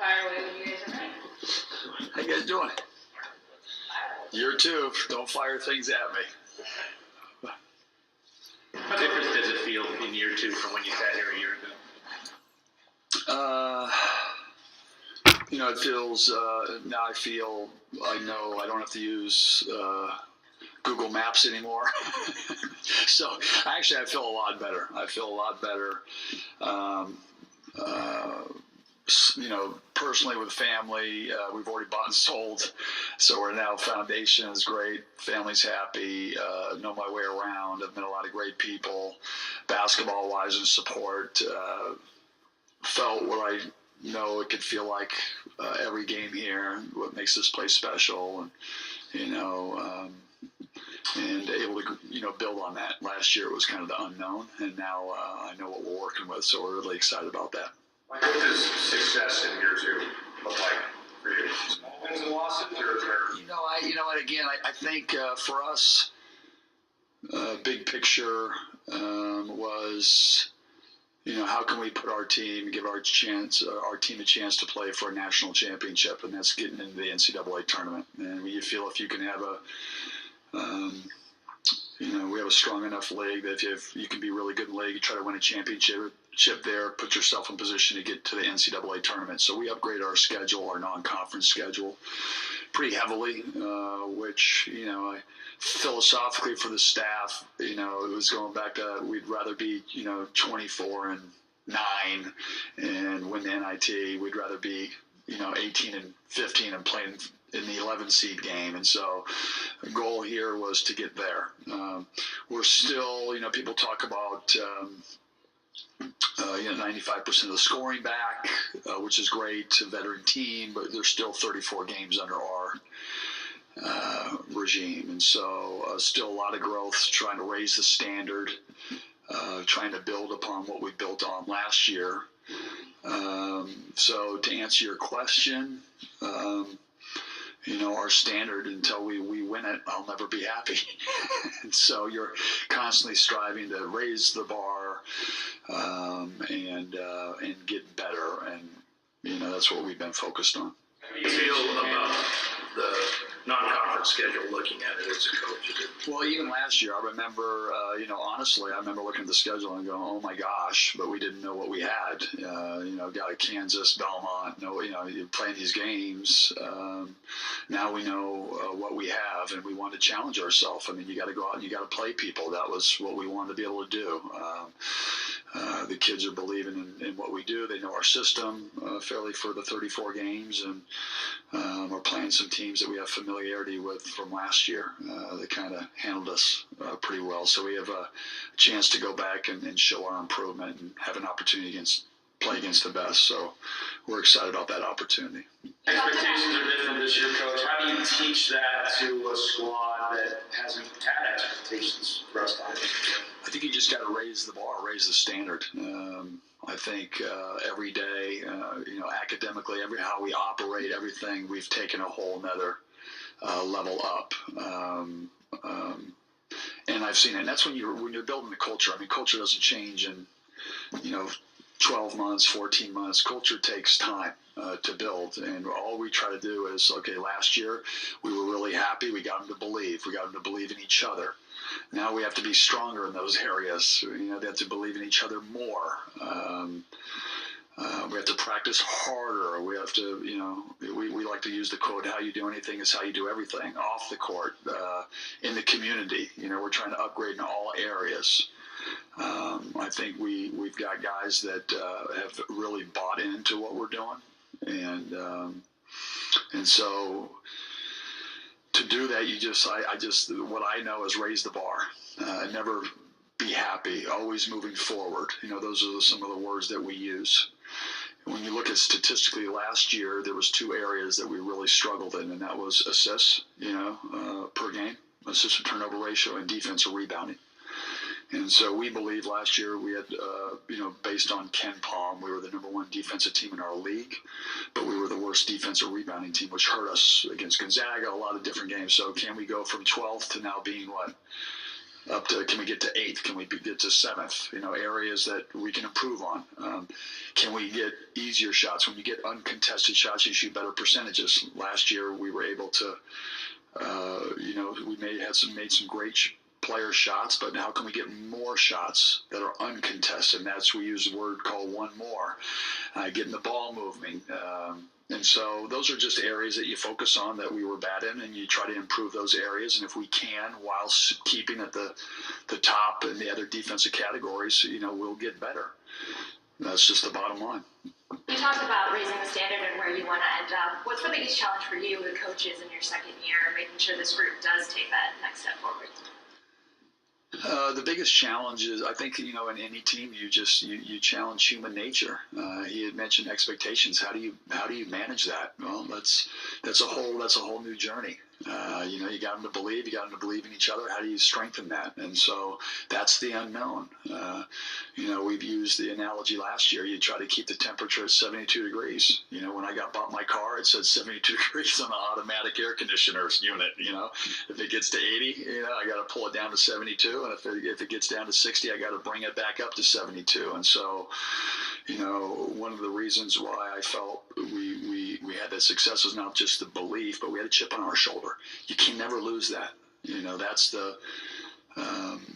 Fire away when you guys are ready. How you guys doing? Year 2. Don't fire things at me. How different does it feel in year 2 from when you sat here a year ago? It feels, now I know I don't have to use Google Maps anymore. So actually I feel a lot better. Personally with family, we've already bought and sold. So we're now, foundation is great. Family's happy. Know my way around. I've met a lot of great people, basketball wise, and support. Felt what I know it could feel like every game here, what makes this place special, and and able to build on that. Last year it was kind of the unknown, and now I know what we're working with, so we're really excited about that. What does success in year 2 look like for you? Small wins and losses, or I think for us, big picture was, how can we put give our team a chance to play for a national championship, and that's getting into the NCAA tournament. And you feel if you can have we have a strong enough league that if you can be really good in the league, you try to win a championship there, put yourself in position to get to the NCAA tournament. So we upgraded our schedule, our non-conference schedule, pretty heavily, which, philosophically for the staff, it was going back to, we'd rather be, 24-9 and win the NIT. We'd rather be, 18-15 and playing in the 11 seed game. And so the goal here was to get there. We're still, people talk about, 95% of the scoring back, which is great, a veteran team, but there's still 34 games under our regime. And so still a lot of growth, trying to raise the standard, trying to build upon what we built on last year. So to answer your question, our standard, until we win it, I'll never be happy. And so you're constantly striving to raise the bar and get better, and that's what we've been focused on. How do you feel about the non-conference schedule, looking at it as a coach? Well, even last year, I remember, honestly, I remember looking at the schedule and going, oh my gosh, but we didn't know what we had. Got a Kansas, Belmont, you're playing these games. Now we know what we have, and we want to challenge ourselves. I mean, you got to go out and you got to play people. That was what we wanted to be able to do. The kids are believing in what we do. They know our system fairly for the 34 games, and we're playing some teams that we have familiarity with from last year. They kind of handled us pretty well. So we have a chance to go back and show our improvement and have an opportunity play against the best. So we're excited about that opportunity. Expectations are different this year, Coach. How do you teach that to a squad that hasn't had expectations for us? I think you just got to raise the bar, raise the standard. I think every day, academically, how we operate, everything, we've taken a whole nother level up. And I've seen it. And that's when you're building the culture. I mean, culture doesn't change in 12 months, 14 months. Culture takes time to build, and all we try to do is, okay, last year we were really happy. We got them to believe. We got them to believe in each other. Now we have to be stronger in those areas. They have to believe in each other more. We have to practice harder. We have to, we like to use the quote, how you do anything is how you do everything, off the court, in the community. We're trying to upgrade in all areas. I think we've got guys that have really bought into what we're doing. And so to do that, what I know is raise the bar, never be happy, always moving forward. Those are some of the words that we use. When you look at statistically last year, there was 2 areas that we really struggled in, and that was assists, per game, assist to turnover ratio, and defensive rebounding. And so we believe last year we had, based on Ken Palm, we were the number 1 defensive team in our league, but we were the worst defensive rebounding team, which hurt us against Gonzaga, a lot of different games. So can we go from 12th to now being what? up to, can we get to 8th? Can we get to 7th? You know, areas that we can improve on. Can we get easier shots? When you get uncontested shots, you shoot better percentages. Last year, we were able to, we made some great player shots, but how can we get more shots that are uncontested? And that's, we use a word called one more, getting the ball moving. And so those are just areas that you focus on that we were bad in, and you try to improve those areas. And if we can, while keeping at the top in the other defensive categories, we'll get better. That's just the bottom line. You talked about raising the standard and where you want to end up. What's the biggest challenge for you, the coaches, in your second year, making sure this group does take that next step forward? The biggest challenge is, I think, in any team, you challenge human nature. He had mentioned expectations. How do you manage that? Well, that's a whole new journey. You got them to believe. You got them to believe in each other. How do you strengthen that? And so that's the unknown. We've used the analogy last year. You try to keep the temperature at 72 degrees. When I bought my car, it said 72 degrees on the automatic air conditioner's unit. If it gets to 80, I got to pull it down to 72. And if it gets down to 60, I got to bring it back up to 72. And so, one of the reasons why I felt we had that success was not just the belief, but we had a chip on our shoulder. You can never lose that.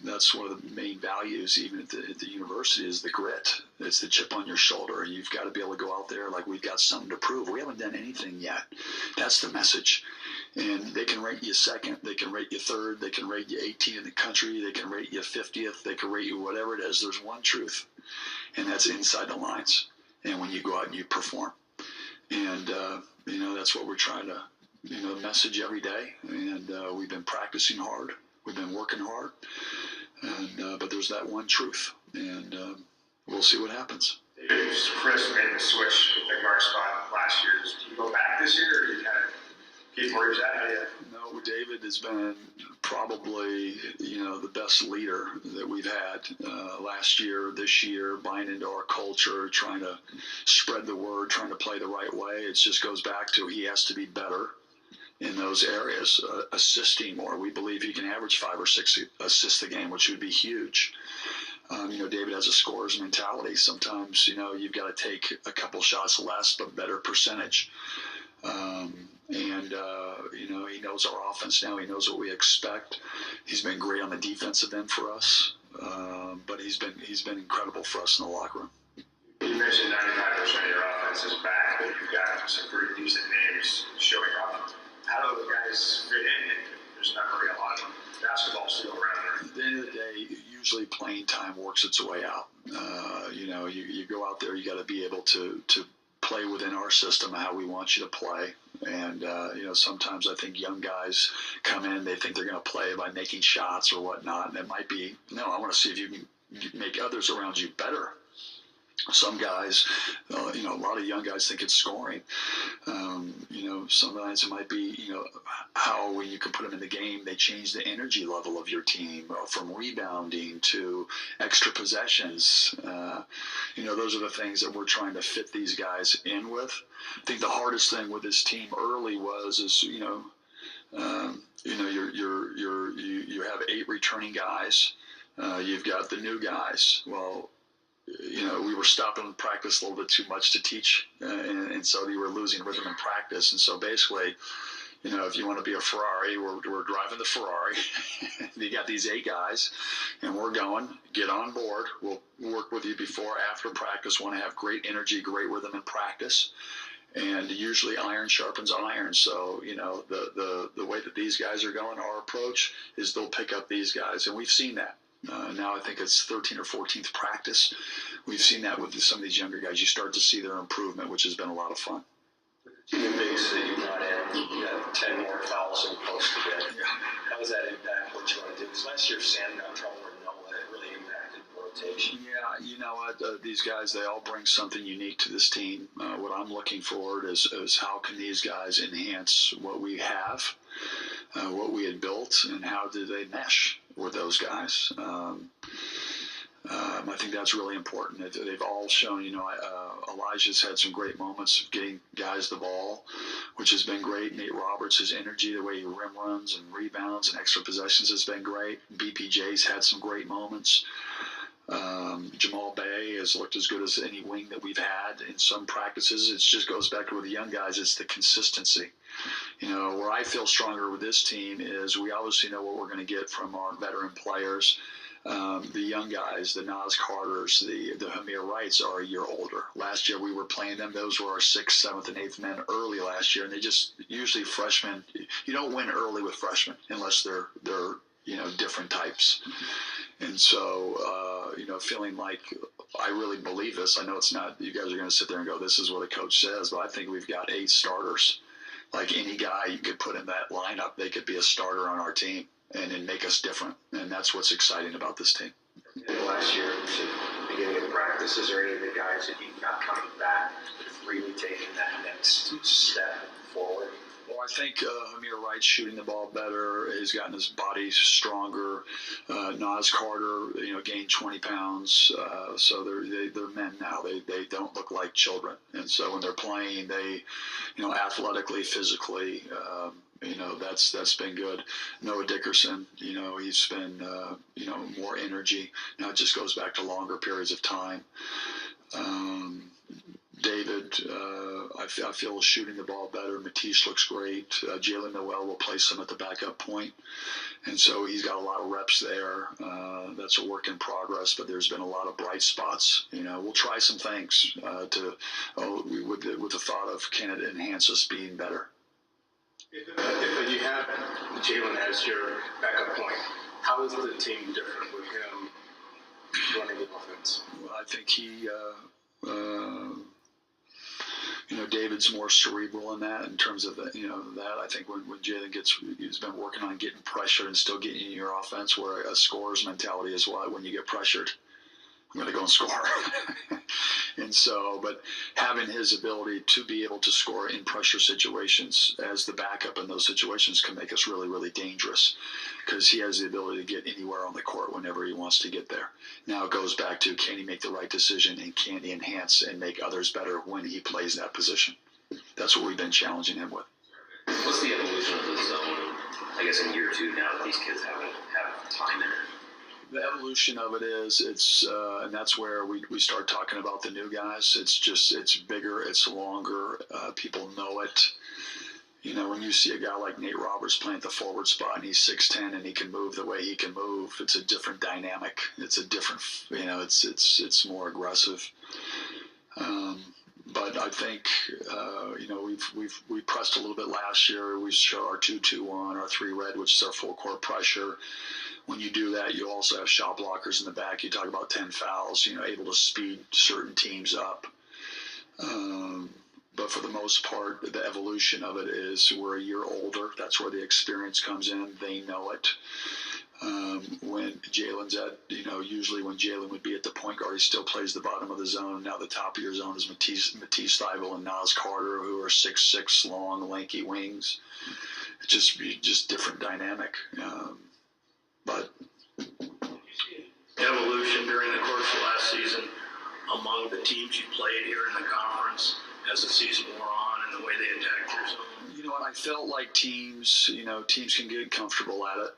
That's one of the main values, even at the university, is the grit. It's the chip on your shoulder. You've got to be able to go out there like we've got something to prove. We haven't done anything yet. That's the message. And they can rate you second. They can rate you third. They can rate you 18th in the country. They can rate you 50th. They can rate you whatever it is. There's one truth, and that's inside the lines. And when you go out and you perform. And, that's what we're trying to, message every day. And we've been practicing hard. We've been working hard. And but there's that one truth. And we'll see what happens. Chris made the switch with the guard spot last year. Do you go back this year, or do you kind of keep where he's at? No, David has been probably, the best leader that we've had last year, this year, buying into our culture, trying to spread the word, trying to play the right way. It just goes back to he has to be better in those areas, assisting more. We believe he can average 5 or 6 assists a game, which would be huge. David has a scorer's mentality. Sometimes, you've got to take a couple shots less, but better percentage. He knows our offense now. He knows what we expect. He's been great on the defensive end for us, but he's been incredible for us in the locker room. You mentioned 95% of your offense is back, but you've got some pretty decent names showing up. How do the guys fit in? There's not really a lot of basketball still around there. At the end of the day, usually playing time works its way out. You go out there, you got to be able to play within our system how we want you to play. And, sometimes I think young guys come in, they think they're going to play by making shots or whatnot. And it might be, no, I want to see if you can make others around you better. Some guys, a lot of young guys think it's scoring. Sometimes it might be, how when you can put them in the game, they change the energy level of your team from rebounding to extra possessions. Those are the things that we're trying to fit these guys in with. I think the hardest thing with this team early you have 8 returning guys. You've got the new guys. Well, we were stopping practice a little bit too much to teach, and so you were losing rhythm in practice. And so basically, if you want to be a Ferrari, we're driving the Ferrari. You got these 8 guys, and we're going. Get on board. We'll work with you before, after practice. Want to have great energy, great rhythm in practice. And usually iron sharpens iron. So, the way that these guys are going, our approach is they'll pick up these guys. And we've seen that. Now I think it's 13th or 14th practice. We've seen that with some of these younger guys. You start to see their improvement, which has been a lot of fun. The biggest that you brought in, you got 10 more fouls and close to dead. Yeah. How does that impact what you want to do? Because last year Sam got in trouble with Noah, it really impacted rotation. Yeah, you know what? These guys, they all bring something unique to this team. What I'm looking forward is how can these guys enhance what we have, what we had built, and how do they mesh with those guys? I think that's really important. They've all shown, Elijah's had some great moments of getting guys the ball, which has been great. Nate Roberts, his energy, the way he rim runs and rebounds and extra possessions has been great. BPJ's had some great moments. Jamal Bay has looked as good as any wing that we've had in some practices. It just goes back to with the young guys, it's the consistency. Where I feel stronger with this team is we obviously know what we're going to get from our veteran players. The young guys, the Nas Carters, the Hamir Wrights are a year older. Last year we were playing them. Those were our 6th, 7th, and 8th men early last year. And they just, usually freshmen, you don't win early with freshmen unless they're different types. And so, feeling like I really believe this. I know it's not, you guys are going to sit there and go, this is what a coach says, but I think we've got 8 starters. Like any guy you could put in that lineup, they could be a starter on our team and make us different. And that's what's exciting about this team. Last year, to the beginning of the practice, is there any of the guys that you've got coming back that's really taking that next step forward? Well, I think Hamir Wright's shooting the ball better. He's gotten his body stronger. Nas Carter, gained 20 pounds. So they're men now. They don't look like children. And so when they're playing, they, athletically, physically, that's been good. Noah Dickerson, he's been, more energy. Now it just goes back to longer periods of time. David, I feel is shooting the ball better. Matisse looks great. Jalen Noel will place him at the backup point. And so he's got a lot of reps there. That's a work in progress, but there's been a lot of bright spots. We'll try some things with the thought of can it enhance us being better. If you have Jalen as your backup point, how is the team different with him running the offense? Well, I think he... David's more cerebral in that in terms of that. I think when Jalen he's been working on getting pressure and still getting in your offense, where a scorer's mentality is when you get pressured, I'm going to go and score. And so, but having his ability to be able to score in pressure situations as the backup in those situations can make us really, really dangerous because he has the ability to get anywhere on the court whenever he wants to get there. Now it goes back to can he make the right decision and can he enhance and make others better when he plays that position? That's what we've been challenging him with. What's the evolution of the zone, I guess, in year 2 now that these kids have time in it? The evolution of it is and that's where we start talking about the new guys. It's bigger, it's longer. People know it. When you see a guy like Nate Roberts playing at the forward spot and he's 6'10" and he can move the way he can move, it's a different dynamic. It's a different, it's more aggressive. But I think, we pressed a little bit last year. We show our 2-2-1, our 3 red, which is our full court pressure. When you do that, you also have shot blockers in the back. You talk about 10 fouls, able to speed certain teams up. But for the most part, the evolution of it is we're a year older. That's where the experience comes in. They know it. When Jalen's usually when Jalen would be at the point guard, he still plays the bottom of the zone. Now the top of your zone is Matisse Thybulle and Nas Carter, who are 6'6", long, lanky wings. It's just different dynamic. But evolution during the course of last season among the teams you played here in the conference as the season wore on and the way they attacked your zone? I felt like teams can get comfortable at it.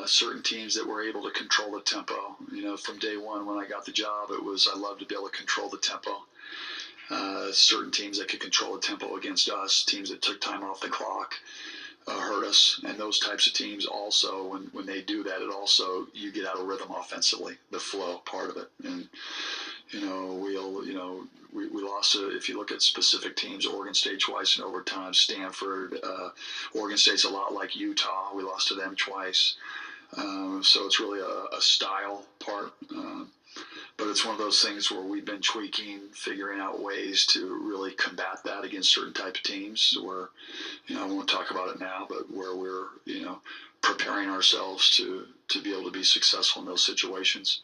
Certain teams that were able to control the tempo. From day one when I got the job, I loved to be able to control the tempo. Certain teams that could control the tempo against us, teams that took time off the clock, hurt us. And those types of teams also, when they do that, you get out of rhythm offensively, the flow part of it. And, we lost if you look at specific teams, Oregon State twice in overtime, Stanford, Oregon State's a lot like Utah. We lost to them twice. So it's really a style part. But it's one of those things where we've been tweaking, figuring out ways to really combat that against certain type of teams where, I won't talk about it now, but where we're, preparing ourselves to be able to be successful in those situations.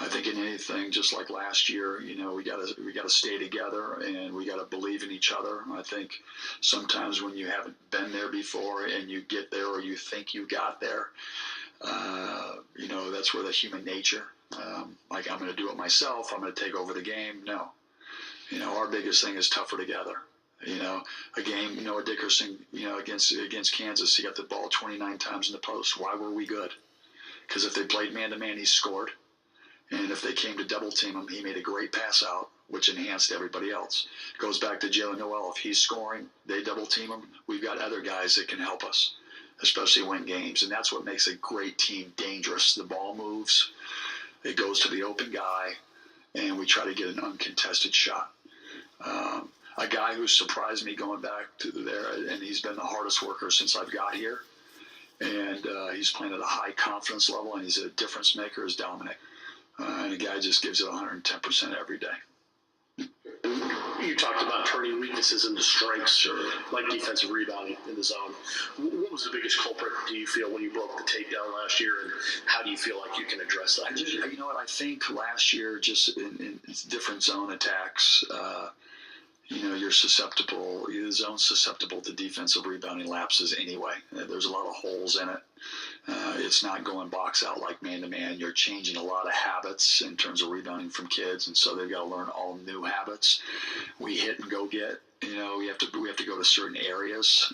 I think in anything, just like last year, we gotta stay together and we gotta believe in each other. I think sometimes when you haven't been there before and you get there or you think you got there, that's where the human nature like I'm going to do it myself. I'm going to take over the game. No. You know, our biggest thing is tougher together. You know, a game, Noah Dickerson, against Kansas, he got the ball 29 times in the post. Why were we good? Because if they played man-to-man, he scored. And if they came to double team him, he made a great pass out, which enhanced everybody else. It goes back to Jalen Noel. If he's scoring, they double team him. We've got other guys that can help us, especially win games. And that's what makes a great team dangerous. The ball moves. It goes to the open guy, and we try to get an uncontested shot. A guy who surprised me going back to there, and he's been the hardest worker since I've got here, and he's playing at a high confidence level, and he's a difference maker, is Dominic. And the guy just gives it 110% every day. You talked about turning weaknesses into strengths, Sure. like defensive rebounding in the zone. What was the biggest culprit, do you feel, when you broke the tape down last year, and how do you feel like you can address that? You know what, I think last year, just in different zone attacks, you're susceptible, the zone's susceptible to defensive rebounding lapses anyway. There's a lot of holes in it. It's not going box out like man-to-man. You're changing a lot of habits in terms of rebounding from kids, and so they've got to learn all new habits. We hit and go get. We have to go to certain areas.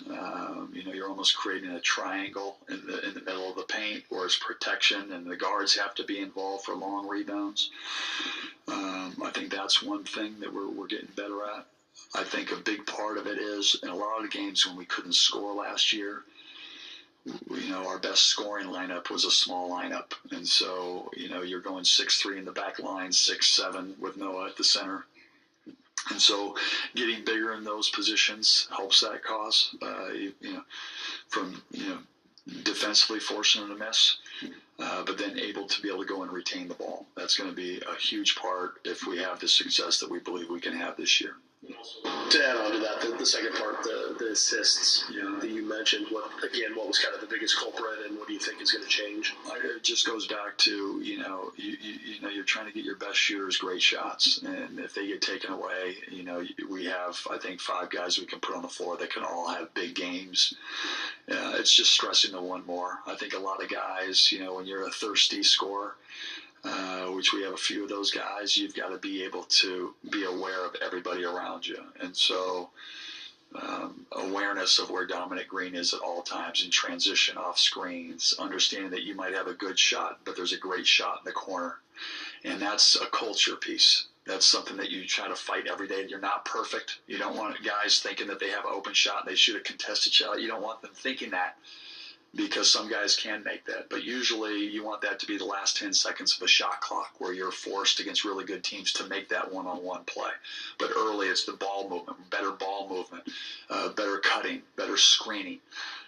You're almost creating a triangle in the middle of the paint, where it's protection, and the guards have to be involved for long rebounds. I think that's one thing that we're getting better at. I think a big part of it is, in a lot of the games when we couldn't score last year, our best scoring lineup was a small lineup. And so, you're going 6-3 in the back line, 6-7 with Noah at the center. And so getting bigger in those positions helps that cause, from defensively forcing them to miss, but then able to be able to go and retain the ball. That's going to be a huge part if we have the success that we believe we can have this year. To add on to that, the second part, the assists that you mentioned, what was kind of the biggest culprit, and what do you think is going to change? It just goes back to, you're trying to get your best shooters great shots, and if they get taken away, we have, I think, 5 guys we can put on the floor that can all have big games. It's just stressing the one more. I think a lot of guys, when you're a thirsty scorer, which we have a few of those guys, you've got to be able to be aware of everybody around you. And so awareness of where Dominic Green is at all times in transition, off screens, understanding that you might have a good shot, but there's a great shot in the corner. And that's a culture piece. That's something that you try to fight every day. You're not perfect. You don't want guys thinking that they have an open shot and they shoot a contested shot. You don't want them thinking that, because some guys can make that. But usually you want that to be the last 10 seconds of a shot clock, where you're forced against really good teams to make that one-on-one play. But early, it's the ball movement, better ball movement, better cutting, better screening.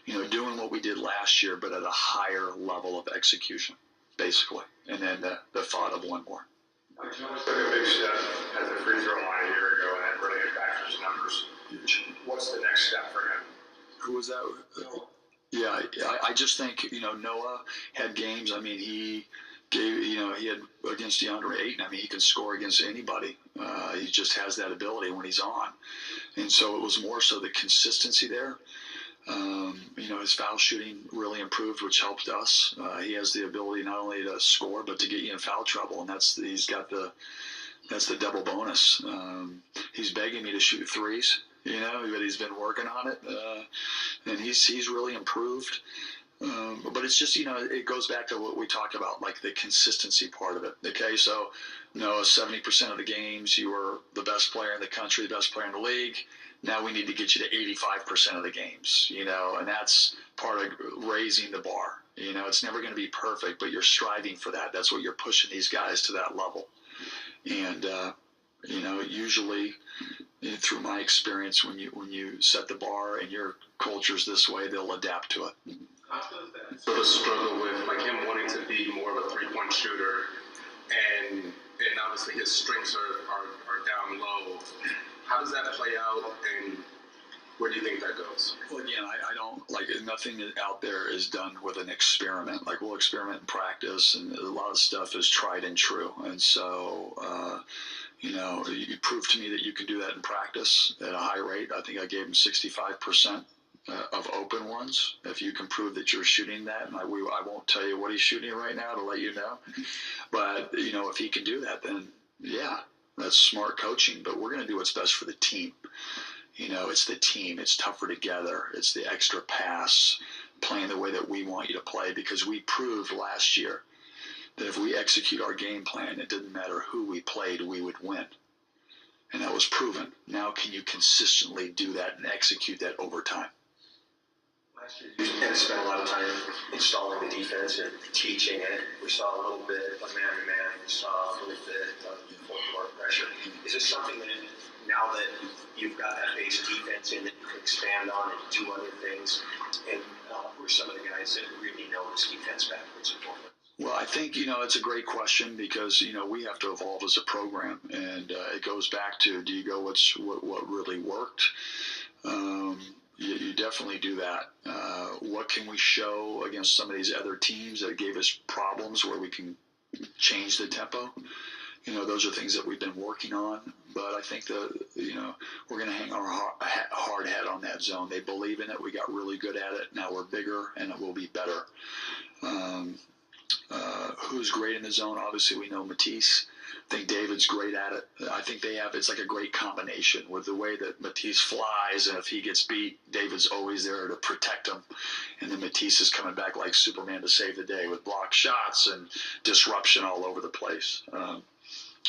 Doing what we did last year, but at a higher level of execution, basically. And then the thought of one more. I noticed took a big step at the free throw line a year ago, and that really impacted his numbers. Huge. What's the next step for him? Who was that? Yeah, I just think, Noah had games. I mean, he gave, he had against DeAndre Ayton. I mean, he can score against anybody. He just has that ability when he's on. And so it was more so the consistency there. His foul shooting really improved, which helped us. He has the ability not only to score, but to get you in foul trouble. And that's the double bonus. He's begging me to shoot threes. But he's been working on it, and he's really improved. But it's just, it goes back to what we talked about, like the consistency part of it. Okay, so 70% of the games you were the best player in the country, the best player in the league. Now we need to get you to 85% of the games, and that's part of raising the bar. It's never going to be perfect, but you're striving for that. That's what you're pushing these guys to, that level. And usually, through my experience, when you set the bar and your culture's this way, they'll adapt to it. How does that sort of struggle with him wanting to be more of a three-point shooter, and obviously his strengths are down low? How does that play out, and where do you think that goes? Well, again, I don't, nothing out there is done with an experiment. We'll experiment in practice, and a lot of stuff is tried and true. And so, you proved to me that you can do that in practice at a high rate. I think I gave him 65% of open ones. If you can prove that you're shooting that, and I won't tell you what he's shooting right now to let you know. But, if he can do that, then, yeah, that's smart coaching. But we're going to do what's best for the team. It's the team. It's tougher together. It's the extra pass, playing the way that we want you to play, because we proved last year that if we execute our game plan, it didn't matter who we played, we would win. And that was proven. Now can you consistently do that and execute that over time? Last year, you had to spend a lot of time installing the defense and teaching it. We saw a little bit of man-to-man. We saw a little bit of full-court pressure. Is this something that, now that you've got that base defense in, that you can expand on and do other things? And who are some of the guys that really know this defense backwards and forwards? Well, I think, it's a great question, because, we have to evolve as a program. And it goes back to, do you go what really worked? You definitely do that. What can we show against some of these other teams that gave us problems where we can change the tempo? Those are things that we've been working on. But I think that, we're going to hang our hard hat on that zone. They believe in it. We got really good at it. Now we're bigger, and it will be better. Who's great in the zone? Obviously, we know Matisse. I think David's great at it. I think it's like a great combination with the way that Matisse flies, and if he gets beat, David's always there to protect him. And then Matisse is coming back like Superman to save the day with blocked shots and disruption all over the place.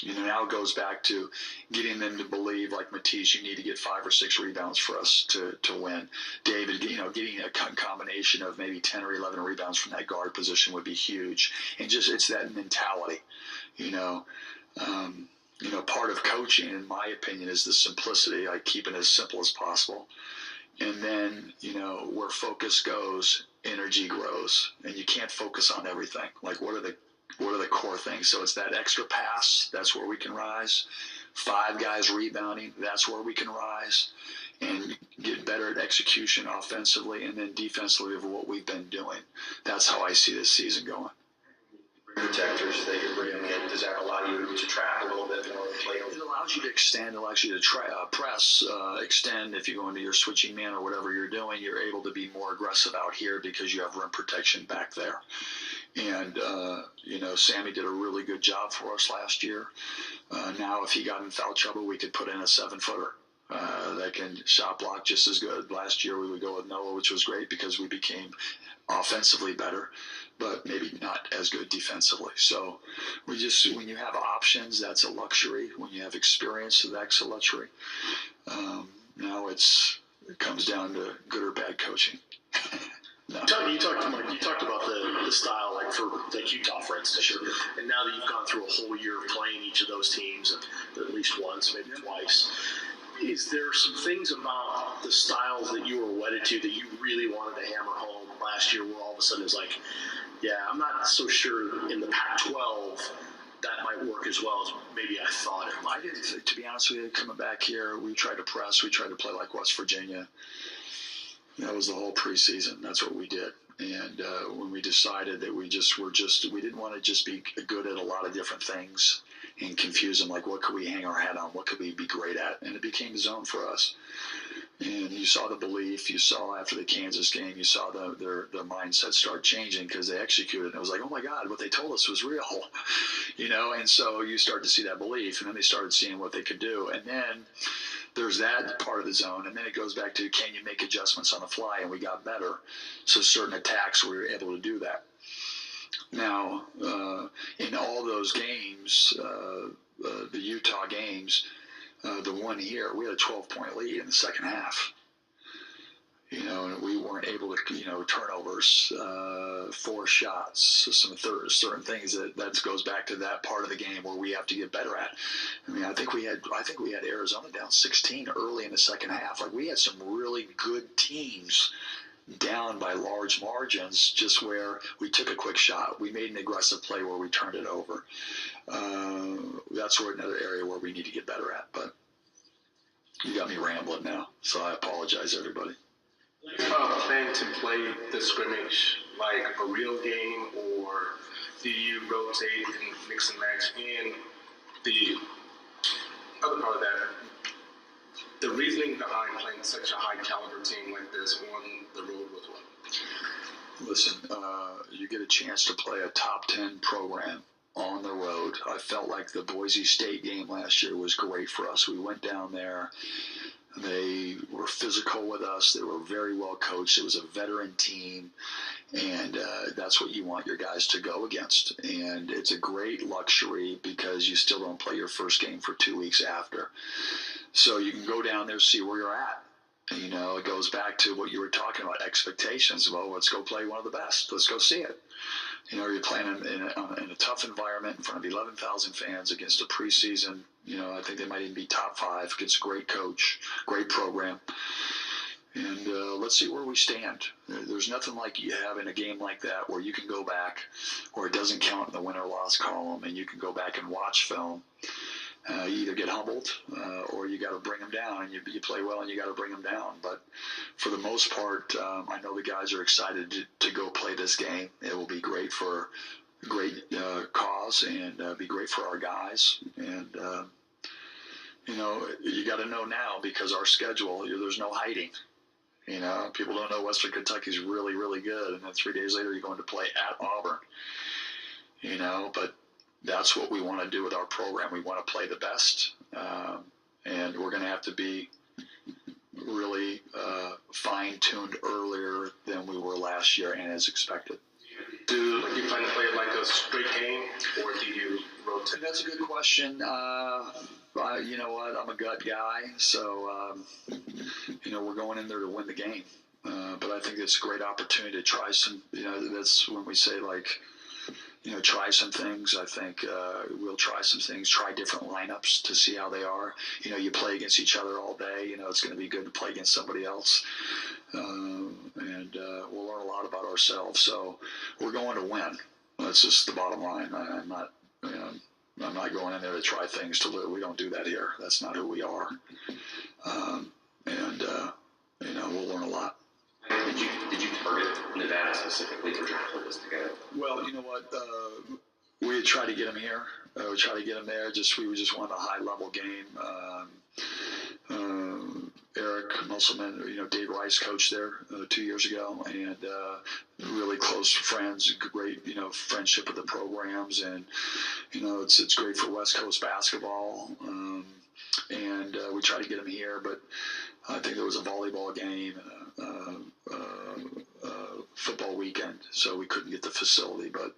Now it goes back to getting them to believe, like Matisse, you need to get 5 or 6 rebounds for us to win. David, getting a combination of maybe 10 or 11 rebounds from that guard position would be huge. And just, it's that mentality, part of coaching, in my opinion, is the simplicity. I keep it as simple as possible. And then, where focus goes, energy grows. And you can't focus on everything. Like, what are the core things? So it's that extra pass. That's where we can rise. 5 guys rebounding. That's where we can rise and get better at execution offensively, and then defensively of what we've been doing. That's how I see this season going. Protectors that you're bringing in, does that allow you to trap a little bit more? It allows you to extend. It allows you to press, extend. If you go into your switching man or whatever you're doing, you're able to be more aggressive out here because you have rim protection back there. And, Sammy did a really good job for us last year. Now, if he got in foul trouble, we could put in a 7-footer that can shot block just as good. Last year, we would go with Noah, which was great because we became offensively better, but maybe not as good defensively. So when you have options, that's a luxury. When you have experience, that's a luxury. Now it comes down to good or bad coaching. No. You talked about the style, like for Utah, for instance. Sure. And now that you've gone through a whole year of playing each of those teams, and at least once, maybe twice, is there some things about the styles that you were wedded to that you really wanted to hammer home last year, where all of a sudden it's like, yeah, I'm not so sure in the Pac-12 that might work as well as maybe I thought it might? I didn't, to be honest with you, coming back here, we tried to press, we tried to play like West Virginia. That was the whole preseason. That's what we did. And when we decided that we didn't want to just be good at a lot of different things and confuse them, like what could we hang our hat on? What could we be great at? And it became zone for us. And you saw the belief. You saw after the Kansas game, you saw their mindset start changing because they executed. And it was like, oh my God, what they told us was real, And so you start to see that belief, and then they started seeing what they could do. And then there's that part of the zone, and then it goes back to, can you make adjustments on the fly? And we got better. So certain attacks, we were able to do that. Now, in all those games, the Utah games, the one here, we had a 12-point lead in the second half. And we weren't able to, turnovers, 4 shots, some certain things that goes back to that part of the game where we have to get better at. I mean, I think we had Arizona down 16 early in the second half. Like, we had some really good teams down by large margins, just where we took a quick shot. We made an aggressive play where we turned it over. That's another area where we need to get better at. But you got me rambling now, so I apologize, everybody. Plan to play the scrimmage like a real game, or do you rotate and mix and match? And the other part of that, the reasoning behind playing such a high caliber team like this on the road was what? Listen, you get a chance to play a top 10 program on the road. I felt like the Boise State game last year was great for us. We went down there. They were physical with us. They were very well coached. It was a veteran team, and that's what you want your guys to go against. And it's a great luxury because you still don't play your first game for 2 weeks after. So you can go down there, see where you're at. You know, it goes back to what you were talking about, expectations. Well, let's go play one of the best. Let's go see it. You know, you're playing in a tough environment in front of 11,000 fans against a preseason. You know, I think they might even be top 5 against a great coach, great program. And let's see where we stand. There's nothing like you have in a game like that where you can go back, or it doesn't count in the win or loss column, and you can go back and watch film. You either get humbled or you got to bring them down, and you play well and you got to bring them down. But for the most part, I know the guys are excited to go play this game. It will be great for a great cause and be great for our guys. And, you know, you got to know now because our schedule, there's no hiding. You know, people don't know Western Kentucky's really, really good. And then 3 days later, you're going to play at Auburn. You know, but that's what we want to do with our program. We want to play the best, and we're going to have to be really fine-tuned earlier than we were last year and as expected. Do you plan to play it like a straight game, or do you rotate? That's a good question. You know what? I'm a gut guy, so you know, we're going in there to win the game. But I think it's a great opportunity to try some. You know, that's when we say like, you know, try some things. I think we'll try some things, try different lineups to see how they are. You know, you play against each other all day. You know, it's going to be good to play against somebody else. And we'll learn a lot about ourselves. So we're going to win. That's just the bottom line. I'm not, you know, I'm not going in there to try things to lose. We don't do that here. That's not who we are. You know, we'll learn a lot. Did you target Nevada specifically for trying to put this together? Well, you know what? We had tried to get him here. We tried to get him there. We just wanted a high-level game. Eric Musselman, you know, Dave Rice coached there 2 years ago, and really close friends, great, you know, friendship with the programs, and you know, it's great for West Coast basketball. And we tried to get him here, but I think there was a volleyball game and a football weekend, so we couldn't get the facility. But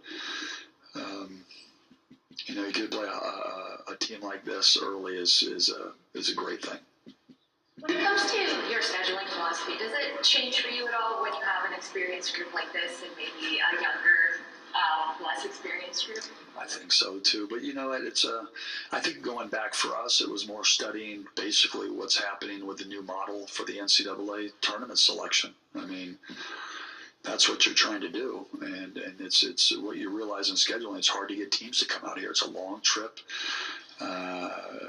you know, you could play a team like this early is a great thing. When it comes to your scheduling philosophy, does it change for you at all when you have an experienced group like this and maybe a younger, less experienced group? I think so too, but you know, I think going back for us, it was more studying basically what's happening with the new model for the NCAA tournament selection. I mean, that's what you're trying to do, and it's what you realize in scheduling. It's hard to get teams to come out here. It's a long trip.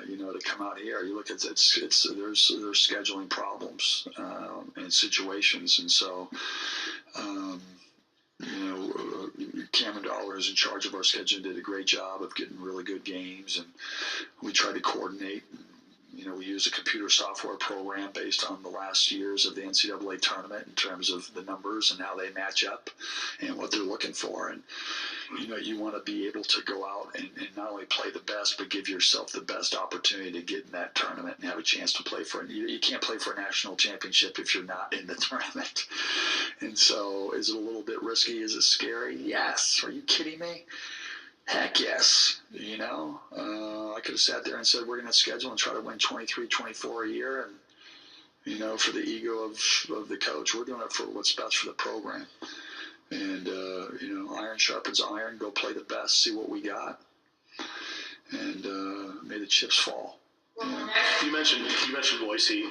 You know, to come out here, you look at there's scheduling problems and situations, and so you know, Cameron Dollar is in charge of our scheduling, did a great job of getting really good games, and we try to coordinate. You know, we use a computer software program based on the last years of the NCAA tournament in terms of the numbers and how they match up and what they're looking for. And, you know, you want to be able to go out and not only play the best, but give yourself the best opportunity to get in that tournament and have a chance to play for it. You can't play for a national championship if you're not in the tournament. And so is it a little bit risky? Is it scary? Yes. Are you kidding me? Heck yes. You know, I could have sat there and said, we're going to schedule and try to win 23, 24 a year. And, you know, for the ego of the coach, we're doing it for what's best for the program. And, you know, iron sharpens iron, go play the best, see what we got. And may the chips fall. Yeah. You mentioned Boise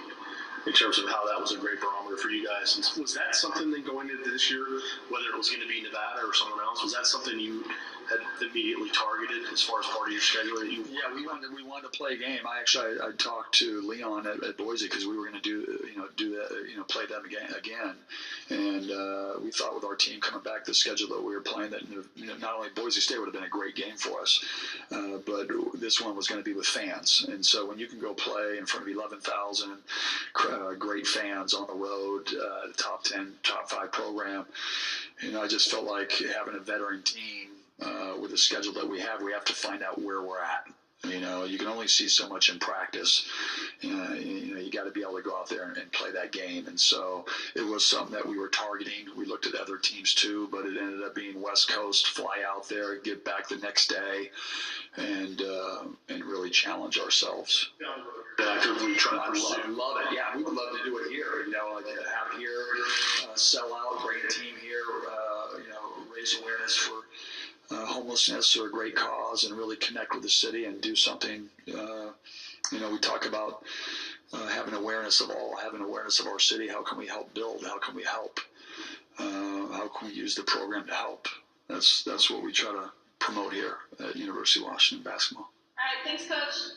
in terms of how that was a great barometer for you guys. And was that something then going into this year, whether it was going to be Nevada or someone else, was that something you had immediately targeted as far as part of your schedule that you? Yeah, we wanted to play a game. I talked to Leon at Boise because we were going to do that, play them again. And we thought with our team coming back, the schedule that we were playing, that not only Boise State would have been a great game for us, but this one was going to be with fans. And so when you can go play in front of 11,000 great fans on the road, top 10, top 5 program, I just felt like having a veteran team with the schedule that we have to find out where we're at. You can only see so much in practice. You got to be able to go out there and play that game. And so it was something that we were targeting. We looked at other teams too, but it ended up being West Coast, fly out there, get back the next day, and really challenge ourselves. Actively trying to I pursue. love it. Yeah, we would love to do it here. Have here, sell out, great team here. Raise awareness for homelessness or a great cause, and really connect with the city and do something. We talk about having awareness of our city. How can we help build? How can we help? How can we use the program to help? That's what we try to promote here at University of Washington basketball. All right, thanks, Coach.